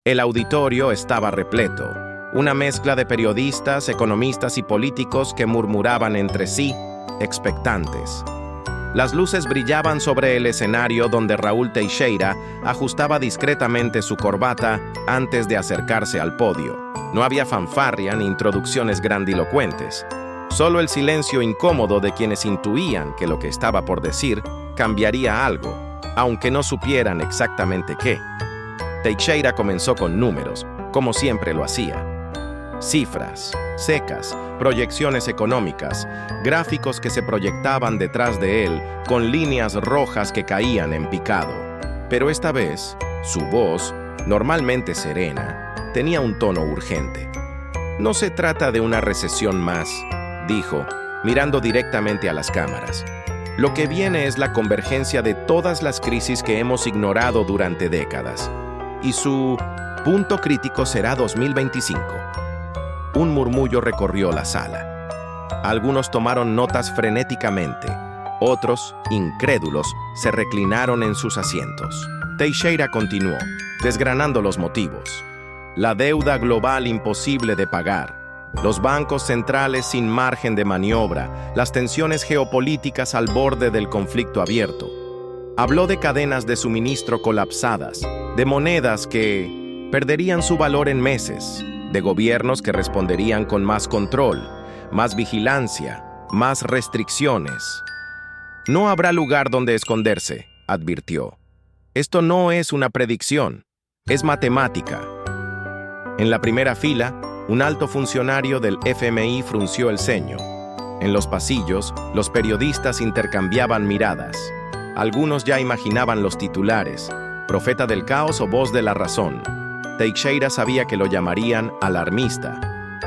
El auditorio estaba repleto, una mezcla de periodistas, economistas y políticos que murmuraban entre sí, expectantes. Las luces brillaban sobre el escenario donde Raúl Teixeira ajustaba discretamente su corbata antes de acercarse al podio. No había fanfarria ni introducciones grandilocuentes, solo el silencio incómodo de quienes intuían que lo que estaba por decir cambiaría algo, aunque no supieran exactamente qué. Teixeira comenzó con números, como siempre lo hacía. Cifras, secas, proyecciones económicas, gráficos que se proyectaban detrás de él con líneas rojas que caían en picado. Pero esta vez, su voz, normalmente serena, tenía un tono urgente. No se trata de una recesión más, dijo, mirando directamente a las cámaras. Lo que viene es la convergencia de todas las crisis que hemos ignorado durante décadas. Y su punto crítico será 2025. Un murmullo recorrió la sala. Algunos tomaron notas frenéticamente. Otros, incrédulos, se reclinaron en sus asientos. Teixeira continuó, desgranando los motivos. La deuda global imposible de pagar, los bancos centrales sin margen de maniobra, las tensiones geopolíticas al borde del conflicto abierto. Habló de cadenas de suministro colapsadas, de monedas que perderían su valor en meses, de gobiernos que responderían con más control, más vigilancia, más restricciones. No habrá lugar donde esconderse, advirtió. Esto no es una predicción, es matemática. En la primera fila, un alto funcionario del FMI frunció el ceño. En los pasillos, los periodistas intercambiaban miradas. Algunos ya imaginaban los titulares, profeta del caos o voz de la razón. Teixeira sabía que lo llamarían alarmista,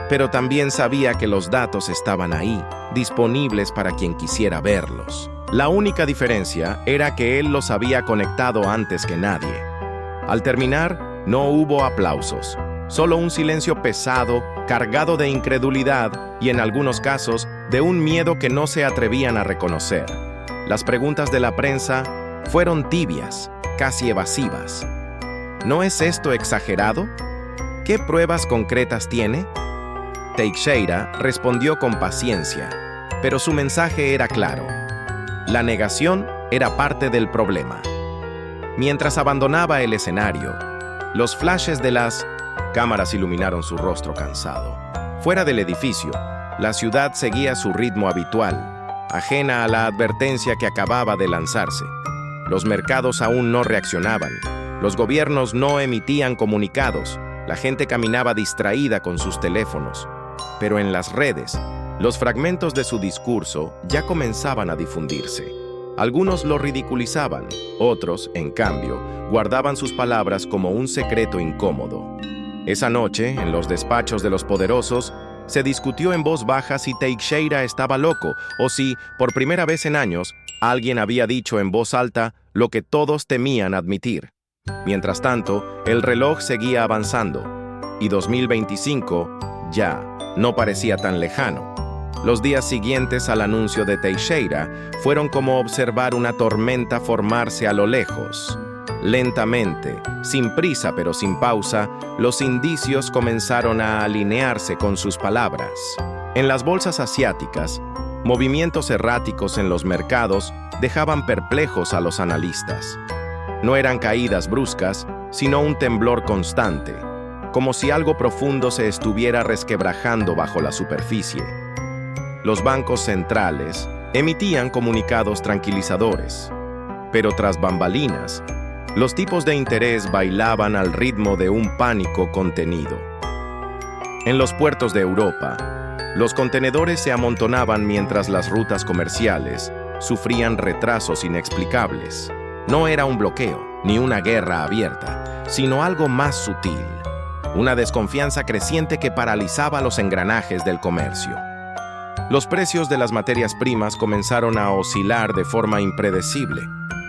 pero también sabía que los datos estaban ahí, disponibles para quien quisiera verlos. La única diferencia era que él los había conectado antes que nadie. Al terminar, no hubo aplausos, solo un silencio pesado, cargado de incredulidad y, en algunos casos, de un miedo que no se atrevían a reconocer. Las preguntas de la prensa fueron tibias, casi evasivas. ¿No es esto exagerado? ¿Qué pruebas concretas tiene? Teixeira respondió con paciencia, pero su mensaje era claro. La negación era parte del problema. Mientras abandonaba el escenario, los flashes de las cámaras iluminaron su rostro cansado. Fuera del edificio, la ciudad seguía su ritmo habitual, ajena a la advertencia que acababa de lanzarse. Los mercados aún no reaccionaban. Los gobiernos no emitían comunicados, la gente caminaba distraída con sus teléfonos. Pero en las redes, los fragmentos de su discurso ya comenzaban a difundirse. Algunos lo ridiculizaban, otros, en cambio, guardaban sus palabras como un secreto incómodo. Esa noche, en los despachos de los poderosos, se discutió en voz baja si Teixeira estaba loco o si, por primera vez en años, alguien había dicho en voz alta lo que todos temían admitir. Mientras tanto, el reloj seguía avanzando, y 2025 ya no parecía tan lejano. Los días siguientes al anuncio de Teixeira fueron como observar una tormenta formarse a lo lejos. Lentamente, sin prisa pero sin pausa, los indicios comenzaron a alinearse con sus palabras. En las bolsas asiáticas, movimientos erráticos en los mercados dejaban perplejos a los analistas. No eran caídas bruscas, sino un temblor constante, como si algo profundo se estuviera resquebrajando bajo la superficie. Los bancos centrales emitían comunicados tranquilizadores, pero tras bambalinas, los tipos de interés bailaban al ritmo de un pánico contenido. En los puertos de Europa, los contenedores se amontonaban mientras las rutas comerciales sufrían retrasos inexplicables. No era un bloqueo, ni una guerra abierta, sino algo más sutil, una desconfianza creciente que paralizaba los engranajes del comercio. Los precios de las materias primas comenzaron a oscilar de forma impredecible.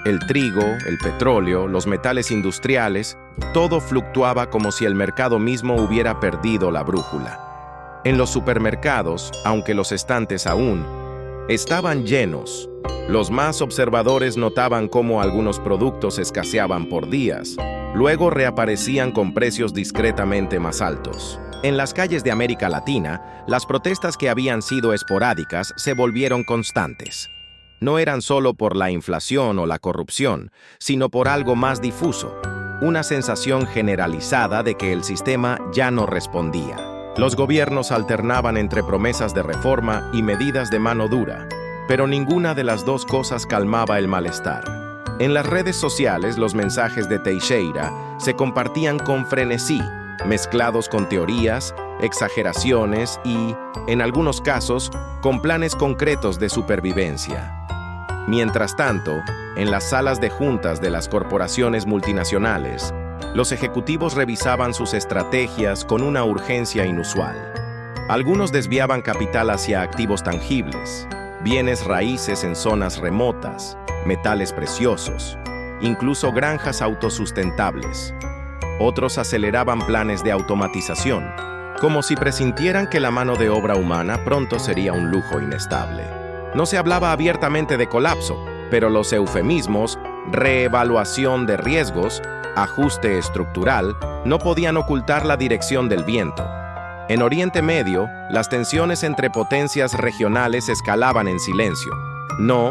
El trigo, el petróleo, los metales industriales, todo fluctuaba como si el mercado mismo hubiera perdido la brújula. En los supermercados, aunque los estantes aún estaban llenos, los más observadores notaban cómo algunos productos escaseaban por días, Luego reaparecían con precios discretamente más altos. En las calles de América Latina, las protestas que habían sido esporádicas se volvieron constantes. No eran solo por la inflación o la corrupción, sino por algo más difuso, una sensación generalizada de que el sistema ya no respondía. Los gobiernos alternaban entre promesas de reforma y medidas de mano dura, pero ninguna de las dos cosas calmaba el malestar. En las redes sociales, los mensajes de Teixeira se compartían con frenesí, mezclados con teorías, exageraciones y, en algunos casos, con planes concretos de supervivencia. Mientras tanto, en las salas de juntas de las corporaciones multinacionales, los ejecutivos revisaban sus estrategias con una urgencia inusual. Algunos desviaban capital hacia activos tangibles, bienes raíces en zonas remotas, metales preciosos, incluso granjas autosustentables. Otros aceleraban planes de automatización, como si presintieran que la mano de obra humana pronto sería un lujo inestable. No se hablaba abiertamente de colapso, pero los eufemismos, reevaluación de riesgos, ajuste estructural, no podían ocultar la dirección del viento. En Oriente Medio, las tensiones entre potencias regionales escalaban en silencio. No,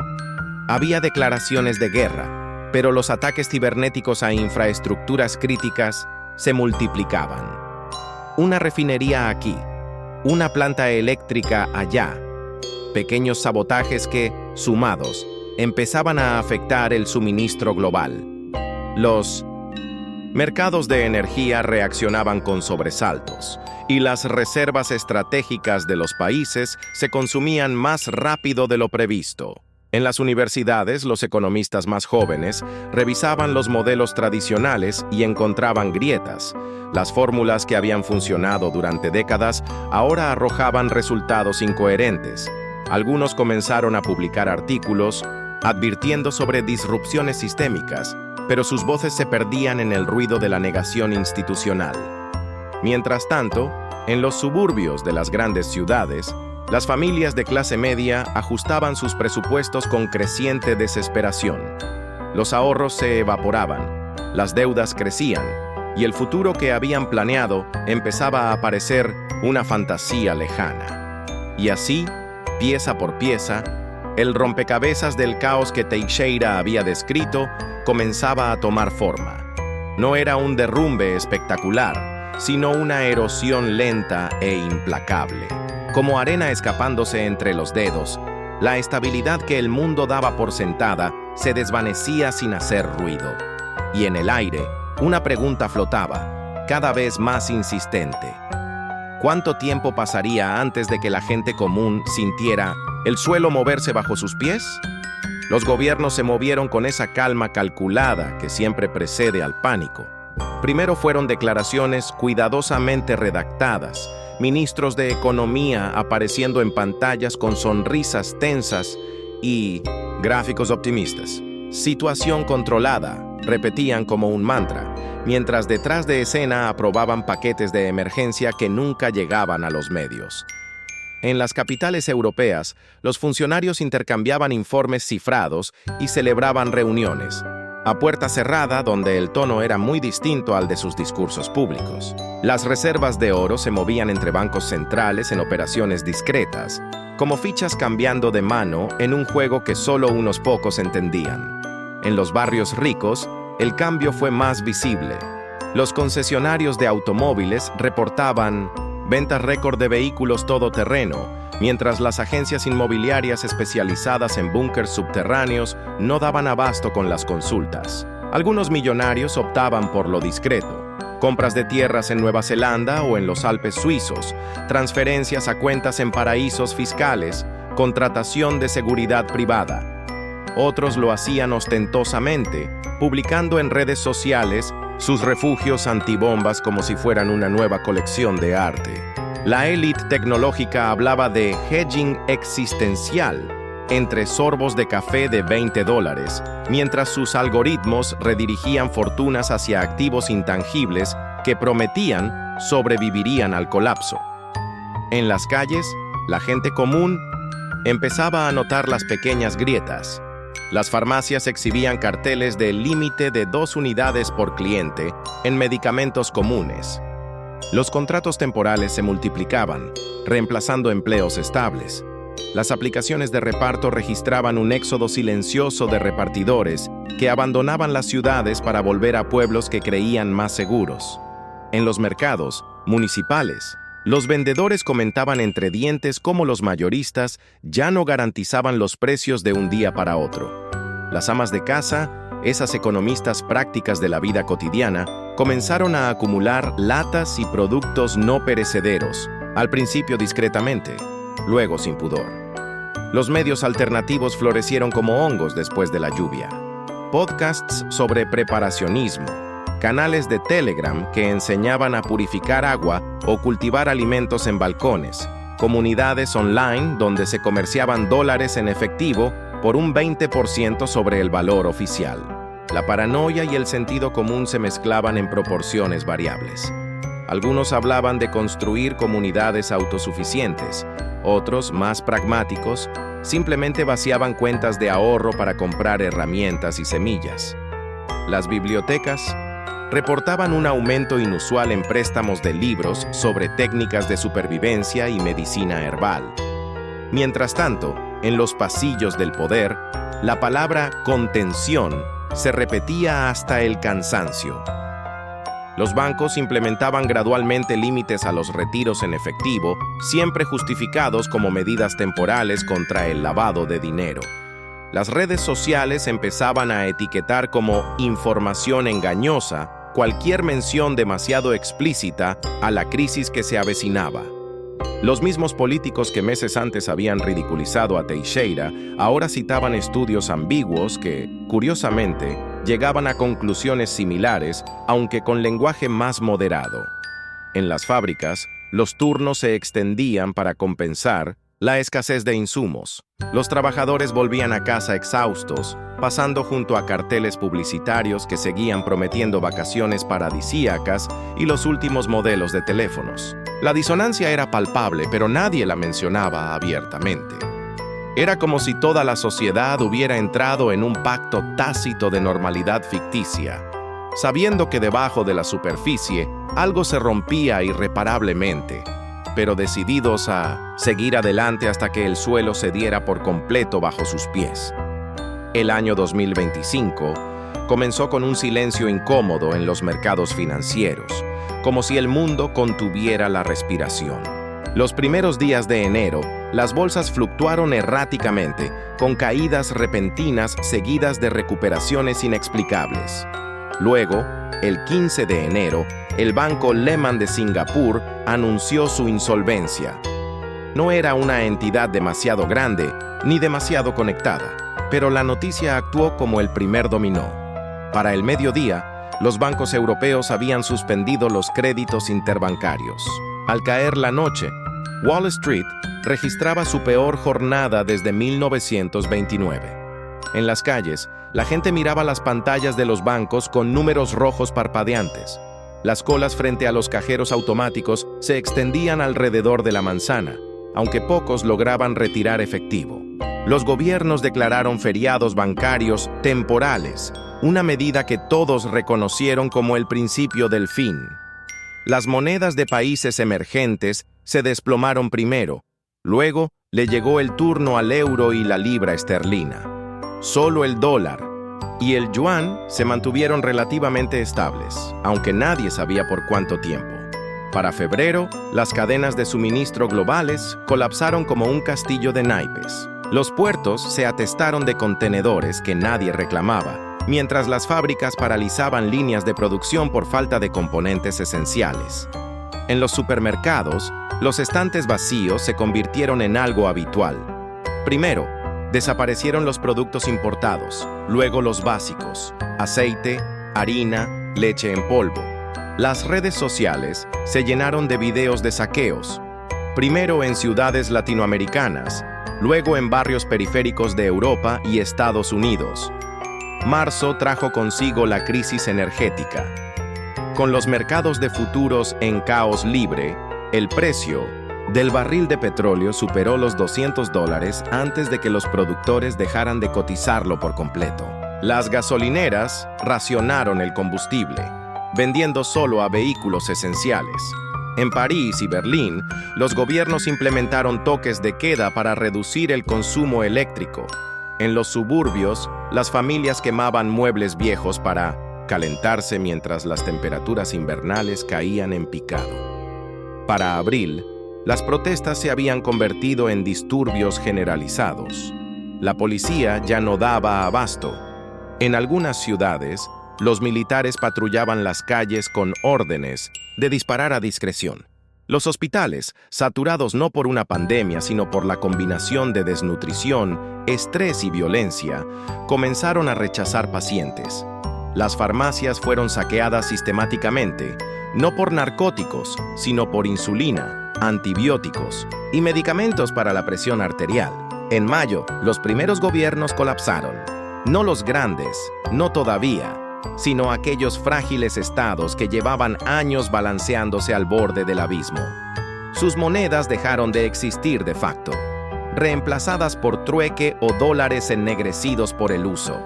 había declaraciones de guerra, pero los ataques cibernéticos a infraestructuras críticas se multiplicaban. Una refinería aquí, una planta eléctrica allá. Pequeños sabotajes que, sumados, empezaban a afectar el suministro global. Los mercados de energía reaccionaban con sobresaltos, y las reservas estratégicas de los países se consumían más rápido de lo previsto. En las universidades, los economistas más jóvenes revisaban los modelos tradicionales y encontraban grietas. Las fórmulas que habían funcionado durante décadas ahora arrojaban resultados incoherentes. Algunos comenzaron a publicar artículos advirtiendo sobre disrupciones sistémicas, pero sus voces se perdían en el ruido de la negación institucional. Mientras tanto, en los suburbios de las grandes ciudades, las familias de clase media ajustaban sus presupuestos con creciente desesperación. Los ahorros se evaporaban, las deudas crecían, y el futuro que habían planeado empezaba a parecer una fantasía lejana. Y así, pieza por pieza, el rompecabezas del caos que Teixeira había descrito comenzaba a tomar forma. No era un derrumbe espectacular, sino una erosión lenta e implacable. Como arena escapándose entre los dedos, la estabilidad que el mundo daba por sentada se desvanecía sin hacer ruido. Y en el aire, una pregunta flotaba, cada vez más insistente. ¿Cuánto tiempo pasaría antes de que la gente común sintiera el suelo moverse bajo sus pies? Los gobiernos se movieron con esa calma calculada que siempre precede al pánico. Primero fueron declaraciones cuidadosamente redactadas, ministros de Economía apareciendo en pantallas con sonrisas tensas y gráficos optimistas. Situación controlada, repetían como un mantra, mientras detrás de escena aprobaban paquetes de emergencia que nunca llegaban a los medios. En las capitales europeas, los funcionarios intercambiaban informes cifrados y celebraban reuniones, a puerta cerrada donde el tono era muy distinto al de sus discursos públicos. Las reservas de oro se movían entre bancos centrales en operaciones discretas, como fichas cambiando de mano en un juego que solo unos pocos entendían. En los barrios ricos, el cambio fue más visible. Los concesionarios de automóviles reportaban ventas récord de vehículos todoterreno, mientras las agencias inmobiliarias especializadas en búnkers subterráneos no daban abasto con las consultas. Algunos millonarios optaban por lo discreto: compras de tierras en Nueva Zelanda o en los Alpes suizos, transferencias a cuentas en paraísos fiscales, contratación de seguridad privada. Otros lo hacían ostentosamente, publicando en redes sociales sus refugios antibombas como si fueran una nueva colección de arte. La élite tecnológica hablaba de hedging existencial, entre sorbos de café de $20, mientras sus algoritmos redirigían fortunas hacia activos intangibles que prometían sobrevivirían al colapso. En las calles, la gente común empezaba a notar las pequeñas grietas, Las farmacias exhibían carteles de límite de 2 unidades por cliente en medicamentos comunes. Los contratos temporales se multiplicaban, reemplazando empleos estables. Las aplicaciones de reparto registraban un éxodo silencioso de repartidores que abandonaban las ciudades para volver a pueblos que creían más seguros. En los mercados municipales, los vendedores comentaban entre dientes cómo los mayoristas ya no garantizaban los precios de un día para otro. Las amas de casa, esas economistas prácticas de la vida cotidiana, comenzaron a acumular latas y productos no perecederos, al principio discretamente, luego sin pudor. Los medios alternativos florecieron como hongos después de la lluvia. Podcasts sobre preparacionismo, canales de Telegram que enseñaban a purificar agua o cultivar alimentos en balcones, comunidades online donde se comerciaban dólares en efectivo por un 20% sobre el valor oficial. La paranoia y el sentido común se mezclaban en proporciones variables. Algunos hablaban de construir comunidades autosuficientes, otros, más pragmáticos, simplemente vaciaban cuentas de ahorro para comprar herramientas y semillas. Las bibliotecas reportaban un aumento inusual en préstamos de libros sobre técnicas de supervivencia y medicina herbal. Mientras tanto, en los pasillos del poder, la palabra contención se repetía hasta el cansancio. Los bancos implementaban gradualmente límites a los retiros en efectivo, siempre justificados como medidas temporales contra el lavado de dinero. Las redes sociales empezaban a etiquetar como información engañosa cualquier mención demasiado explícita a la crisis que se avecinaba. Los mismos políticos que meses antes habían ridiculizado a Teixeira ahora citaban estudios ambiguos que, curiosamente, llegaban a conclusiones similares, aunque con lenguaje más moderado. En las fábricas, los turnos se extendían para compensar la escasez de insumos. Los trabajadores volvían a casa exhaustos, pasando junto a carteles publicitarios que seguían prometiendo vacaciones paradisíacas y los últimos modelos de teléfonos. La disonancia era palpable, pero nadie la mencionaba abiertamente. Era como si toda la sociedad hubiera entrado en un pacto tácito de normalidad ficticia, sabiendo que debajo de la superficie algo se rompía irreparablemente, pero decididos a seguir adelante hasta que el suelo cediera por completo bajo sus pies. El año 2025 comenzó con un silencio incómodo en los mercados financieros, como si el mundo contuviera la respiración. Los primeros días de enero, las bolsas fluctuaron erráticamente, con caídas repentinas seguidas de recuperaciones inexplicables. Luego, el 15 de enero, el banco Lehman de Singapur anunció su insolvencia. No era una entidad demasiado grande ni demasiado conectada, pero la noticia actuó como el primer dominó. Para el mediodía, los bancos europeos habían suspendido los créditos interbancarios. Al caer la noche, Wall Street registraba su peor jornada desde 1929. En las calles, la gente miraba las pantallas de los bancos con números rojos parpadeantes. Las colas frente a los cajeros automáticos se extendían alrededor de la manzana, aunque pocos lograban retirar efectivo. Los gobiernos declararon feriados bancarios temporales, una medida que todos reconocieron como el principio del fin. Las monedas de países emergentes se desplomaron primero, luego le llegó el turno al euro y la libra esterlina. Solo el dólar y el yuan se mantuvieron relativamente estables, aunque nadie sabía por cuánto tiempo. Para febrero, las cadenas de suministro globales colapsaron como un castillo de naipes. Los puertos se atestaron de contenedores que nadie reclamaba, mientras las fábricas paralizaban líneas de producción por falta de componentes esenciales. En los supermercados, los estantes vacíos se convirtieron en algo habitual. Primero, desaparecieron los productos importados, luego los básicos, aceite, harina, leche en polvo. Las redes sociales se llenaron de videos de saqueos, primero en ciudades latinoamericanas, luego en barrios periféricos de Europa y Estados Unidos. Marzo trajo consigo la crisis energética. Con los mercados de futuros en caos libre, el precio Del barril de petróleo superó los $200 antes de que los productores dejaran de cotizarlo por completo. Las gasolineras racionaron el combustible, vendiendo solo a vehículos esenciales. En París y Berlín, los gobiernos implementaron toques de queda para reducir el consumo eléctrico. En los suburbios, las familias quemaban muebles viejos para calentarse mientras las temperaturas invernales caían en picado. Para abril, las protestas se habían convertido en disturbios generalizados. La policía ya no daba abasto. En algunas ciudades, los militares patrullaban las calles con órdenes de disparar a discreción. Los hospitales, saturados no por una pandemia, sino por la combinación de desnutrición, estrés y violencia, comenzaron a rechazar pacientes. Las farmacias fueron saqueadas sistemáticamente, no por narcóticos, sino por insulina, antibióticos y medicamentos para la presión arterial. En mayo, los primeros gobiernos colapsaron. No los grandes, no todavía, sino aquellos frágiles estados que llevaban años balanceándose al borde del abismo. Sus monedas dejaron de existir de facto, reemplazadas por trueque o dólares ennegrecidos por el uso.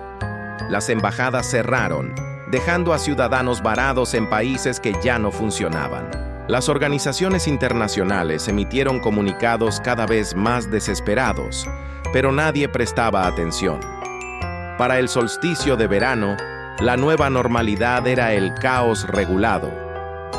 Las embajadas cerraron, dejando a ciudadanos varados en países que ya no funcionaban. Las organizaciones internacionales emitieron comunicados cada vez más desesperados, pero nadie prestaba atención. Para el solsticio de verano, la nueva normalidad era el caos regulado.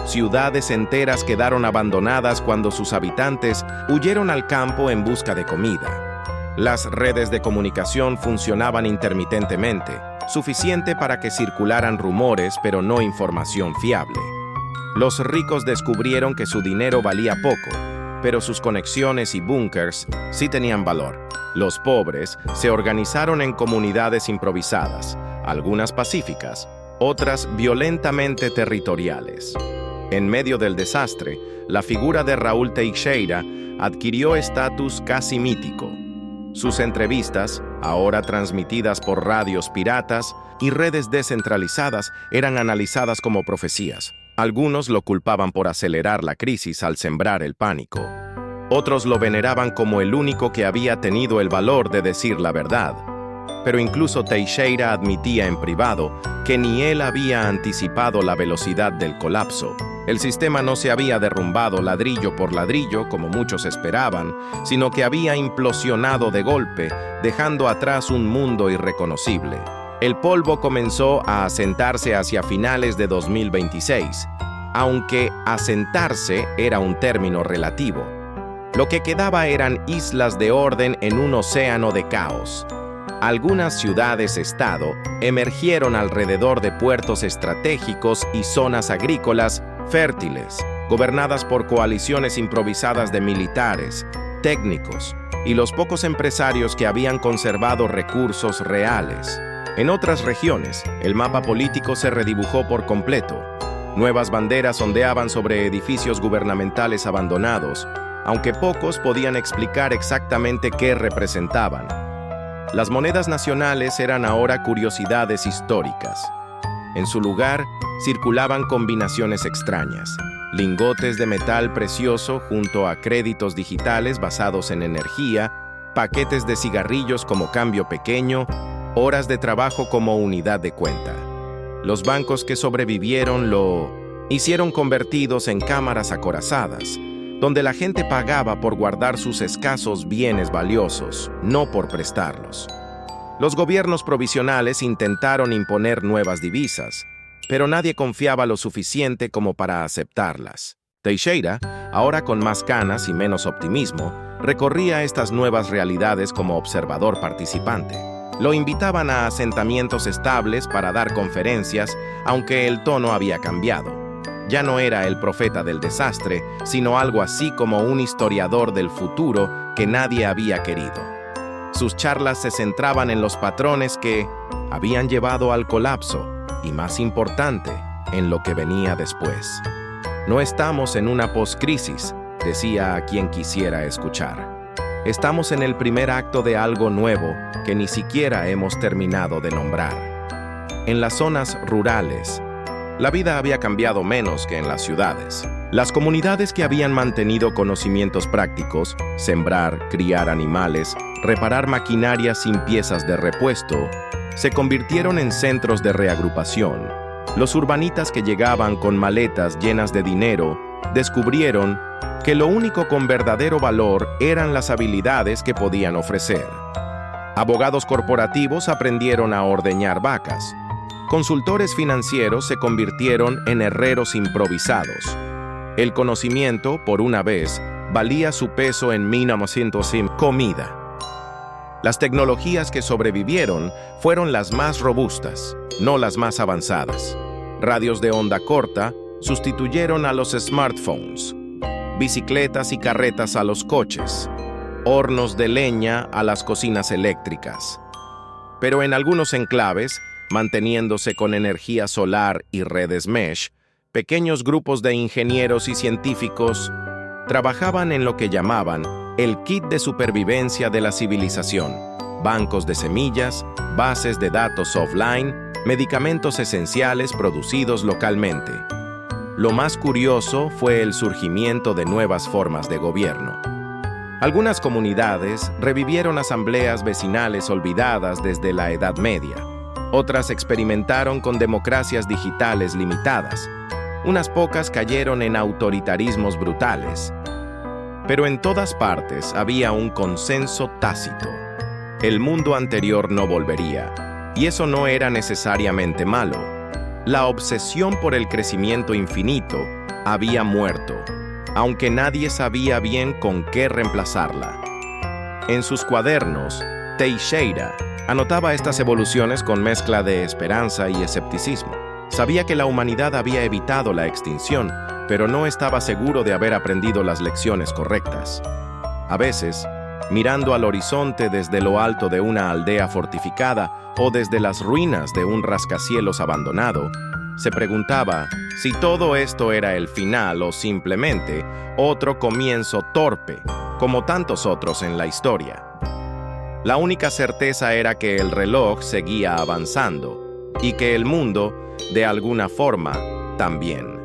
Ciudades enteras quedaron abandonadas cuando sus habitantes huyeron al campo en busca de comida. Las redes de comunicación funcionaban intermitentemente, suficiente para que circularan rumores, pero no información fiable. Los ricos descubrieron que su dinero valía poco, pero sus conexiones y búnkers sí tenían valor. Los pobres se organizaron en comunidades improvisadas, algunas pacíficas, otras violentamente territoriales. En medio del desastre, la figura de Raúl Teixeira adquirió estatus casi mítico. Sus entrevistas, ahora transmitidas por radios piratas y redes descentralizadas, eran analizadas como profecías. Algunos lo culpaban por acelerar la crisis al sembrar el pánico. Otros lo veneraban como el único que había tenido el valor de decir la verdad. Pero incluso Teixeira admitía en privado que ni él había anticipado la velocidad del colapso. El sistema no se había derrumbado ladrillo por ladrillo, como muchos esperaban, sino que había implosionado de golpe, dejando atrás un mundo irreconocible. El polvo comenzó a asentarse hacia finales de 2026, aunque asentarse era un término relativo. Lo que quedaba eran islas de orden en un océano de caos. Algunas ciudades-estado emergieron alrededor de puertos estratégicos y zonas agrícolas fértiles, gobernadas por coaliciones improvisadas de militares, técnicos y los pocos empresarios que habían conservado recursos reales. En otras regiones, el mapa político se redibujó por completo. Nuevas banderas ondeaban sobre edificios gubernamentales abandonados, aunque pocos podían explicar exactamente qué representaban. Las monedas nacionales eran ahora curiosidades históricas. En su lugar, circulaban combinaciones extrañas: lingotes de metal precioso junto a créditos digitales basados en energía, paquetes de cigarrillos como cambio pequeño, horas de trabajo como unidad de cuenta. Los bancos que sobrevivieron lo hicieron convertidos en cámaras acorazadas, donde la gente pagaba por guardar sus escasos bienes valiosos, no por prestarlos. Los gobiernos provisionales intentaron imponer nuevas divisas, pero nadie confiaba lo suficiente como para aceptarlas. Teixeira, ahora con más canas y menos optimismo, recorría estas nuevas realidades como observador participante. Lo invitaban a asentamientos estables para dar conferencias, aunque el tono había cambiado. Ya no era el profeta del desastre, sino algo así como un historiador del futuro que nadie había querido. Sus charlas se centraban en los patrones que habían llevado al colapso y, más importante, en lo que venía después. No estamos en una poscrisis, decía a quien quisiera escuchar. Estamos en el primer acto de algo nuevo que ni siquiera hemos terminado de nombrar. En las zonas rurales, la vida había cambiado menos que en las ciudades. Las comunidades que habían mantenido conocimientos prácticos, sembrar, criar animales, reparar maquinaria sin piezas de repuesto, se convirtieron en centros de reagrupación. Los urbanitas que llegaban con maletas llenas de dinero descubrieron que lo único con verdadero valor eran las habilidades que podían ofrecer. Abogados corporativos aprendieron a ordeñar vacas. Consultores financieros se convirtieron en herreros improvisados. El conocimiento, por una vez, valía su peso en 1900 comida. Las tecnologías que sobrevivieron fueron las más robustas, no las más avanzadas. Radios de onda corta sustituyeron a los smartphones, bicicletas y carretas a los coches, hornos de leña a las cocinas eléctricas. Pero en algunos enclaves, manteniéndose con energía solar y redes mesh, pequeños grupos de ingenieros y científicos trabajaban en lo que llamaban el kit de supervivencia de la civilización: bancos de semillas, bases de datos offline, medicamentos esenciales producidos localmente. Lo más curioso fue el surgimiento de nuevas formas de gobierno. Algunas comunidades revivieron asambleas vecinales olvidadas desde la Edad Media. Otras experimentaron con democracias digitales limitadas. Unas pocas cayeron en autoritarismos brutales. Pero en todas partes había un consenso tácito. El mundo anterior no volvería, y eso no era necesariamente malo. La obsesión por el crecimiento infinito había muerto, aunque nadie sabía bien con qué reemplazarla. En sus cuadernos, Teixeira anotaba estas evoluciones con mezcla de esperanza y escepticismo. Sabía que la humanidad había evitado la extinción, pero no estaba seguro de haber aprendido las lecciones correctas. A veces, mirando al horizonte desde lo alto de una aldea fortificada o desde las ruinas de un rascacielos abandonado, se preguntaba si todo esto era el final o simplemente otro comienzo torpe, como tantos otros en la historia. La única certeza era que el reloj seguía avanzando y que el mundo, de alguna forma, también.